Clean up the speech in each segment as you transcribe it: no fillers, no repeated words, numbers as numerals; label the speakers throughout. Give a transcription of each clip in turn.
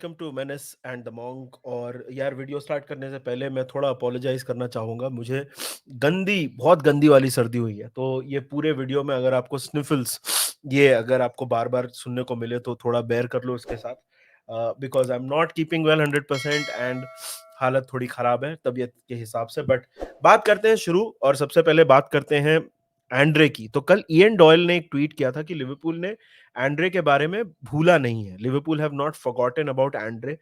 Speaker 1: Welcome to Menace and the Monk. और यार, video start करने से पहले मैं थोड़ा अपोलोजाइज करना चाहूँगा। मुझे बहुत गंदी वाली सर्दी हुई है, तो ये पूरे वीडियो में अगर आपको स्निफल्स ये अगर आपको बार बार सुनने को मिले तो थोड़ा बेयर कर लो इसके साथ, because I am not keeping well 100% and हालत थोड़ी खराब है तबीयत के हिसाब से। बट बात करते हैं शुरू, और सबसे पहले बात करते हैं एंड्रे की। तो कल इयन डॉयल ने एक ट्वीट किया था कि लिवरपूल ने एंड्रे के बारे में भूला नहीं है। Liverpool have not forgotten about Andre,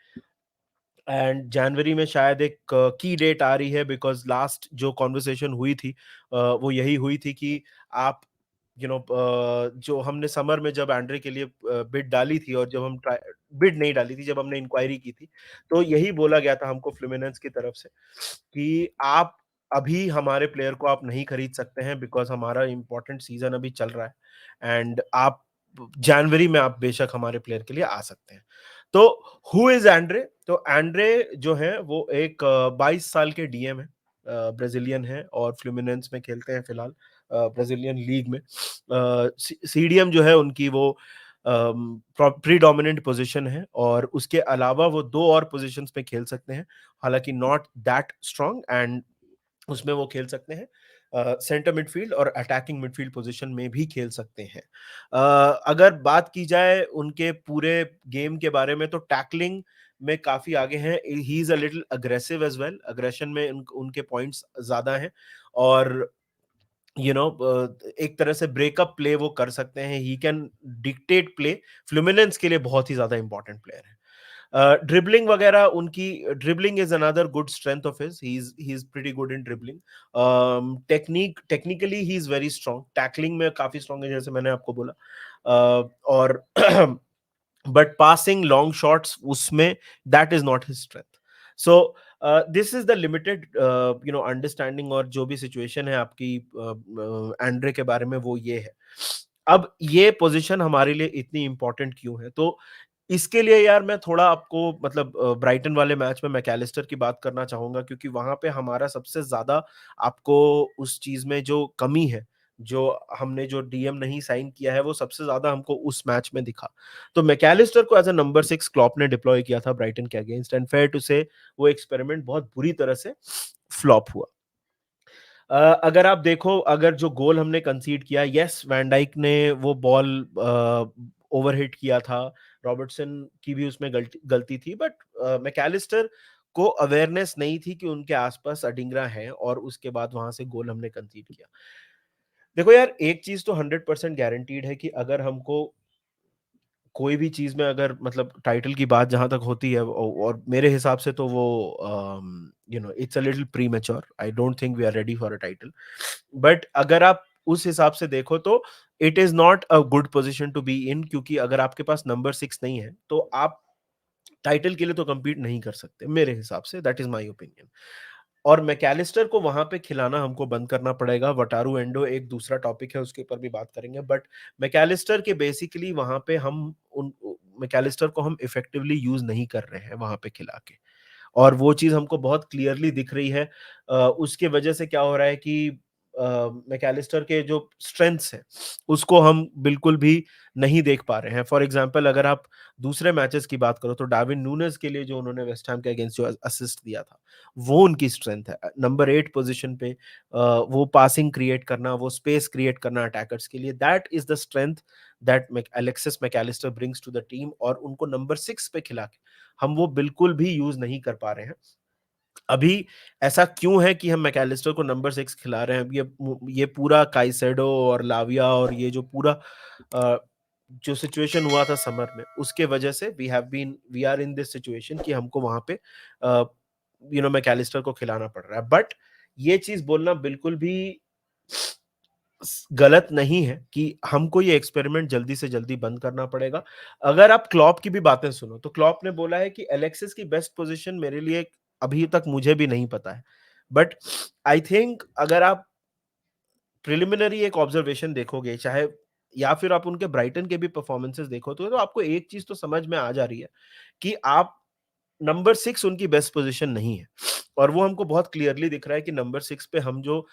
Speaker 1: and जनवरी में शायद एक की डेट आ रही है, बिकॉज लास्ट जो कॉन्वर्सेशन हुई थी वो यही हुई थी कि आप जो हमने समर में जब एंड्रे के लिए बिड डाली थी, और जब हम बिड नहीं डाली थी, जब हमने इंक्वायरी की थी, तो यही बोला गया था हमको फ्लुमिनेंस की तरफ से कि आप अभी हमारे प्लेयर को आप नहीं खरीद सकते हैं, बिकॉज हमारा इंपॉर्टेंट सीजन अभी चल रहा है, एंड आप जनवरी में आप बेशक हमारे प्लेयर के लिए आ सकते हैं। तो हु इज एंड्रे? तो एंड्रे जो है वो एक 22 साल के डीएम है, ब्राजीलियन है, और फ्लुमिनेंस में खेलते हैं फिलहाल ब्राजीलियन लीग में। सीडीएम जो है उनकी वो प्रीडोमिनेंट पोजीशन है, और उसके अलावा वो दो और पोजीशंस पे खेल सकते हैं, हालांकि नॉट दैट स्ट्रांग, एंड उसमें वो खेल सकते हैं सेंटर मिडफील्ड और अटैकिंग मिडफील्ड पोजीशन में भी खेल सकते हैं। अगर बात की जाए उनके पूरे गेम के बारे में, तो टैकलिंग में काफी आगे हैं। He is a little aggressive as well, aggression में उनके पॉइंट्स ज्यादा हैं, और एक तरह से ब्रेकअप प्ले वो कर सकते हैं। He can dictate play. Fluminense के लिए बहुत ही ज्यादा इंपॉर्टेंट प्लेयर है। ड्रिबलिंग वगैरह उनकी, dribbling is another good strength of his. He is pretty good in dribbling. Technically he is very strong. Tackling में काफी स्ट्रांग है, जैसे मैंने आपको बोला। और बट पासिंग लॉन्ग शॉट्स उसमें that is not his strength. So this is the limited understanding, और जो भी सिचुएशन है आपकी एंड्रे के बारे में, वो ये है। अब ये पोजीशन हमारे लिए इतनी इंपॉर्टेंट क्यों है? तो इसके लिए यार मैं थोड़ा आपको मतलब ब्राइटन वाले मैच में मैकलिस्टर की बात करना चाहूंगा, क्योंकि वहां पे हमारा सबसे ज्यादा आपको उस चीज में जो कमी है, जो हमने जो डीएम नहीं साइन किया है, वो सबसे ज्यादा हमको उस मैच में दिखा। तो मैकलिस्टर को एज अ नंबर 6 क्लॉप ने डिप्लॉय किया था ब्राइटन के अगेंस्ट, एंड फेयर टू से वो एक्सपेरिमेंट बहुत बुरी तरह से फ्लॉप हुआ। अगर आप देखो, अगर जो गोल हमने कंसीड किया, यस वैन डाइक ने वो बॉल ओवरहिट किया था, रॉबर्टसन की भी उसमें गलती थी, बट मैकलिस्टर को अवेयरनेस नहीं थी कि उनके आसपास अडिंगरा है, और उसके बाद वहां से गोल हमने कंसीड किया। देखो यार, एक चीज तो 100% गारंटीड है कि अगर हमको कोई भी चीज में, अगर मतलब टाइटल की बात जहां तक होती है, और मेरे हिसाब से तो वो it's a little premature. I don't think we are ready for a title. But अगर आप उस हिसाब से देखो तो it is not a good position to be in, क्योंकि अगर आपके पास नंबर 6 नहीं है तो आप टाइटल के लिए तो compete नहीं कर सकते मेरे हिसाब से। That is my opinion. और मैकलिस्टर को वहां पे खिलाना हमको बंद करना पड़ेगा। वटारू एंडो एक दूसरा टॉपिक है, उसके ऊपर भी बात करेंगे, बट मैकलिस्टर के बेसिकली वहां पे हम उन मैकलिस्टर को हम इफेक्टिवली यूज नहीं कर रहे हैं वहां पे खिला के, और वो चीज हमको बहुत क्लियरली दिख रही है। उसके वजह से क्या हो रहा है कि मैकलिस्टर के जो स्ट्रेंथ्स हैं उसको हम बिल्कुल भी नहीं देख पा रहे हैं। फॉर एग्जांपल, अगर आप दूसरे मैचेस की बात करो, तो डार्विन नूनेज के लिए जो उन्होंने वेस्ट हैम के अगेंस्ट जो असिस्ट दिया था, वो उनकी स्ट्रेंथ है। नंबर 8 पोजीशन पे वो पासिंग क्रिएट करना, वो स्पेस क्रिएट करना अटैकर्स के लिए, that is the strength that Alexis Mac Allister brings to the team, और उनको नंबर 6 पे खिला के हम वो बिल्कुल भी यूज नहीं कर पा रहे हैं अभी। ऐसा क्यों है कि हम मैकलिस्टर को नंबर 6 खिला रहे हैं? ये पूरा काइसेडो और लाविया और ये जो पूरा जो सिचुएशन हुआ था समर में, उसके वजह से we are in this situation कि हमको वहां पे मैकलिस्टर को खिलाना पड़ रहा है। बट ये चीज बोलना बिल्कुल भी गलत नहीं है कि हमको ये एक्सपेरिमेंट जल्दी से जल्दी बंद करना पड़ेगा। अगर आप क्लॉप की भी बातें सुनो, तो क्लॉप ने बोला है कि एलेक्सिस की बेस्ट पोजीशन मेरे लिए अभी तक मुझे भी नहीं पता है, बट आई थिंक अगर आप प्रिलिमिनरी एक ऑब्जर्वेशन देखोगे, चाहे या फिर आप उनके ब्राइटन के भी परफॉर्मेंसेस देखो, तो आपको एक चीज तो समझ में आ जा रही है कि आप नंबर 6 उनकी बेस्ट पोजीशन नहीं है, और वो हमको बहुत क्लियरली दिख रहा है कि नंबर 6 पे हम जो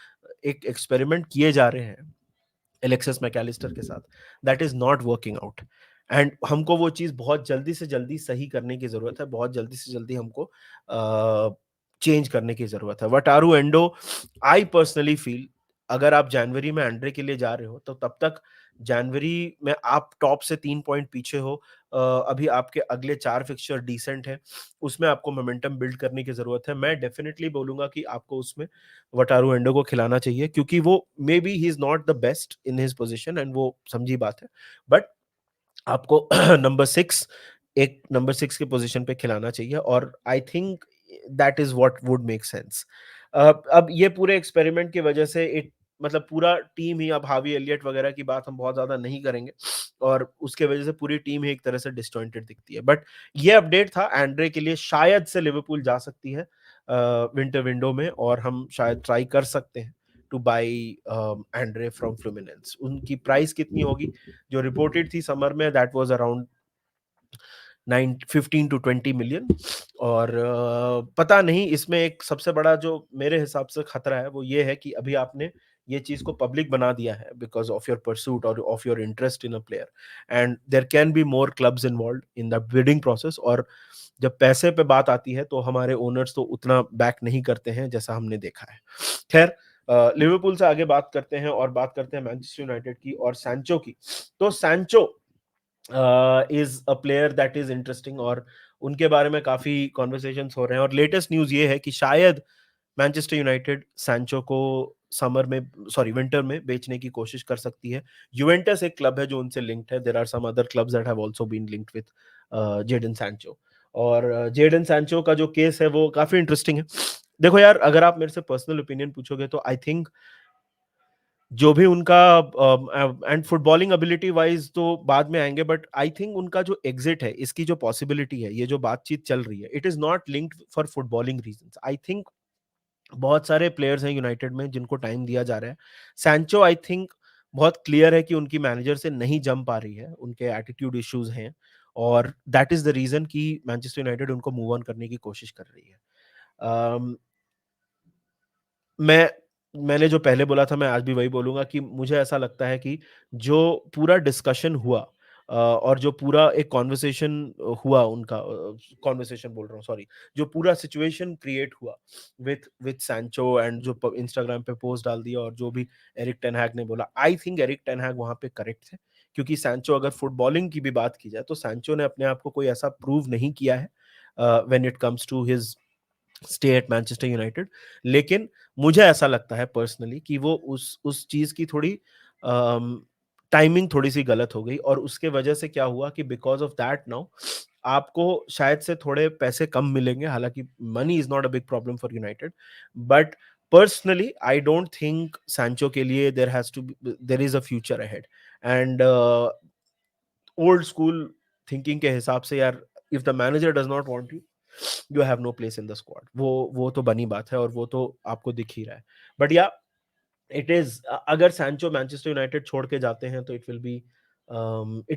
Speaker 1: एक एक्सपेरिमेंट किए जा रहे हैं एलेक्सिस मैकलिस्टर के साथ, that is not working out. And हमको वो चीज़ बहुत जल्दी से जल्दी सही करने की ज़रूरत है, बहुत जल्दी से जल्दी हमको चेंज करने की ज़रूरत है। वटारू एंडो, आई पर्सनली फील, अगर आप जनवरी में एंड्रे के लिए जा रहे हो, तो तब तक जनवरी में आप टॉप से 3 पॉइंट पीछे हो। अभी आपके अगले 4 फिक्सचर डिसेंट हैं, उसमें आपको मोमेंटम बिल्ड करने की ज़रूरत है। मैं डेफिनिटली बोलूँगा कि आपको उसमें वटारू एंडो को खिलाना चाहिए, क्योंकि वो maybe he is not the best in his position, and वो समझी बात है। बट आपको नंबर 6, एक नंबर 6 की पोजीशन पे खिलाना चाहिए, और I think that is what would make sense. अब ये पूरे एक्सपेरिमेंट की वजह से इट, मतलब पूरा टीम ही, अब हावी एलियट वगैरह की बात हम बहुत ज्यादा नहीं करेंगे, और उसके वजह से पूरी टीम ही एक तरह से डिस्जॉइंटेड दिखती है। बट ये अपडेट था एंड्रे के लिए, शायद से लिवरपूल जा सकती है विंटर विंडो में, और हम शायद ट्राई कर सकते हैं two by Andre from Fluminense. उनकी प्राइस कितनी होगी? जो रिपोर्टेड थी समर में, that was around 15 to 20 million. और पता नहीं, इसमें एक सबसे बड़ा जो मेरे हिसाब से खतरा है वो ये है कि अभी आपने ये चीज को पब्लिक बना दिया है बिकॉज ऑफ योर परसूट और of your interest in a player, and there can be more clubs involve in the bidding process. और जब पैसे पे बात आती है तो हमारे ओनर्स तो उतना बैक नहीं करते हैं जैसा हमने देखा है। खैर, लिवरपूल से आगे बात करते हैं, और बात करते हैं मैनचेस्टर यूनाइटेड की और सैंचो की। तो Sancho is a player that is interesting, और उनके बारे में काफी कॉन्वर्सेशंस हो रहे हैं, और लेटेस्ट न्यूज ये है कि शायद मैनचेस्टर यूनाइटेड सैंचो को समर में, सॉरी विंटर में बेचने की कोशिश कर सकती है। यूवेंटस एक क्लब है जो उनसे लिंक्ड है, there are some other clubs that have also been linked with Jadon Sancho. और जेडन सैंचो का जो केस है वो काफी इंटरेस्टिंग है। देखो यार, अगर आप मेरे से पर्सनल ओपिनियन पूछोगे तो आई थिंक जो भी उनका, एंड फुटबॉलिंग एबिलिटी वाइज तो बाद में आएंगे, बट आई थिंक उनका जो एग्जिट है, इसकी जो पॉसिबिलिटी है, ये जो बातचीत चल रही है, it is not linked for footballing reasons. I think बहुत सारे प्लेयर्स हैं यूनाइटेड में जिनको टाइम दिया जा रहा है। सैंचो आई थिंक बहुत क्लियर है कि उनकी मैनेजर से नहीं जम पा रही है, उनके एटीट्यूड इश्यूज हैं, और दैट इज द रीजन कि मैनचेस्टर यूनाइटेड उनको मूव ऑन करने की कोशिश कर रही है। um, मैं मैंने जो पहले बोला था मैं आज भी वही बोलूँगा कि मुझे ऐसा लगता है कि जो पूरा डिस्कशन हुआ, और जो पूरा एक कॉन्वर्सेशन हुआ उनका, कॉन्वर्सेशन बोल रहा हूँ, सॉरी, जो पूरा सिचुएशन क्रिएट हुआ विथ सैंचो, एंड जो इंस्टाग्राम पे पोस्ट डाल दिया, और जो भी एरिक टेन हैग ने बोला, आई थिंक एरिक टेन हैग वहाँ पे करेक्ट थे। क्योंकि सैंचो, अगर फुटबॉलिंग की भी बात की जाए, तो सैंचो ने अपने आप को कोई ऐसा प्रूव नहीं किया है when it comes to his stay at Manchester United. लेकिन मुझे ऐसा लगता है पर्सनली कि वो उस चीज की थोड़ी टाइमिंग थोड़ी सी गलत हो गई, और उसके वजह से क्या हुआ कि बिकॉज ऑफ दैट नाउ आपको शायद से थोड़े पैसे कम मिलेंगे। हालांकि money is not a big problem for United, but personally I don't think Sancho के लिए there is a future ahead. And old school thinking के हिसाब से यार, if the manager does not want you, you have no place in the squad. वो तो बनी बात है, और वो तो आपको दिख ही रहा है। बट या, इट इज, अगर सैंचो मैनचेस्टर यूनाइटेड छोड़ के जाते हैं तो it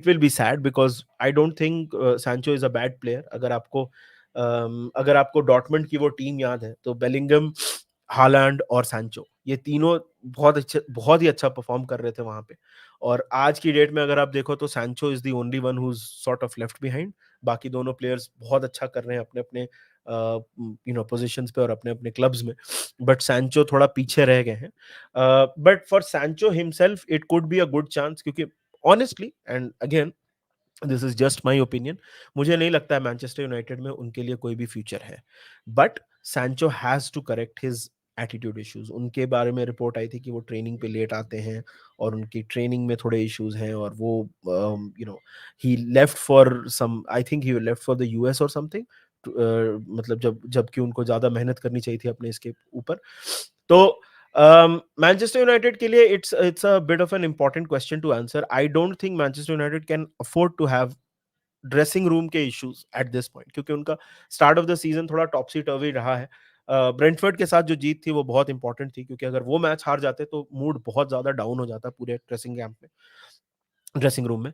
Speaker 1: will be sad, because I don't think Sancho is a bad player. अगर आपको डॉर्टमंड की वो टीम याद है, तो बेलिंगम, हालैंड और सैंचो, ये तीनों बहुत ही अच्छा परफॉर्म कर रहे थे वहां पे। और आज की डेट में अगर आप देखो, तो Sancho is the only one who is sort of left behind. बाकी दोनों प्लेयर्स बहुत अच्छा कर रहे हैं अपने अपने पोजीशंस पे और अपने अपने क्लब्स में, बट सैंचो थोड़ा पीछे रह गए हैं। But for Sancho himself it could be a good chance, क्योंकि honestly, and again this is just my opinion, मुझे नहीं लगता है मैनचेस्टर यूनाइटेड में उनके लिए कोई भी फ्यूचर है। But Sancho has to correct his attitude issues. उनके बारे में रिपोर्ट आई थी कि वो ट्रेनिंग पे लेट आते हैं, और उनकी ट्रेनिंग में थोड़े इश्यूज हैं, और वो he left for some, I think he left for the US और समथिंग, मतलब जबकि उनको ज्यादा मेहनत करनी चाहिए थी अपने इसके ऊपर। तो मैनचेस्टर यूनाइटेड के लिए it's a bit of an important question to answer. I don't think Manchester United can afford to have dressing room के इश्यूज एट दिस पॉइंट, क्योंकि उनका स्टार्ट ऑफ द सीजन थोड़ा टॉपसी टर्वी रहा है। ब्रेंटफोर्ड के साथ जो जीत थी वो बहुत इंपॉर्टेंट थी, क्योंकि अगर वो मैच हार जाते तो मूड बहुत ज्यादा डाउन हो जाता पूरे ड्रेसिंग रूम में।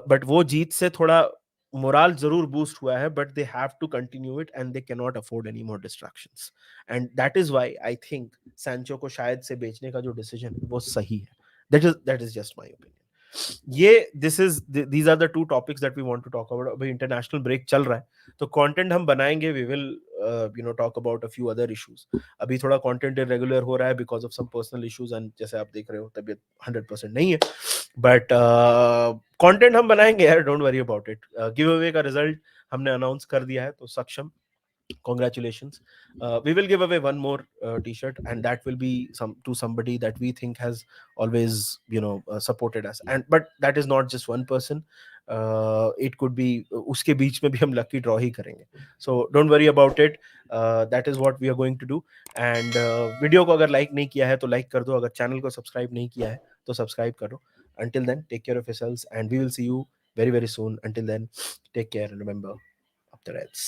Speaker 1: बट वो जीत से थोड़ा मोराल जरूर बूस्ट हुआ है, but they have to continue it, and they can not afford any more distractions. And that is why I think Sancho को शायद से बेचने का जो डिसीजन है वो सही है। That is just my opinion. ये these are the two topics that we want to talk about. अभी इंटरनेशनल ब्रेक चल रहा है, तो कंटेंट हम बनाएंगे. We will talk about a few other issues. अभी थोड़ा कंटेंट इरेगुलर हो रहा है because of some personal issues, and जैसे आप देख रहे हो तबीयत 100% नहीं है, बट कंटेंट हम बनाएंगे यार, don't worry about it. Give away का रिजल्ट हमने अनाउंस कर दिया है, तो सक्षम, congratulations. We will give away one more t-shirt, and that will be to somebody that we think has always supported us, and but that is not just one person. It could be uske beech mein bhi hum lucky draw hi karenge, so don't worry about it. That is what we are going to do. And video ko agar like nahi kiya hai to like kar do, agar channel ko subscribe nahi kiya hai to subscribe karo. Until then, take care of yourselves, and we will see you very very soon. Until then, take care, and remember, up the Reds.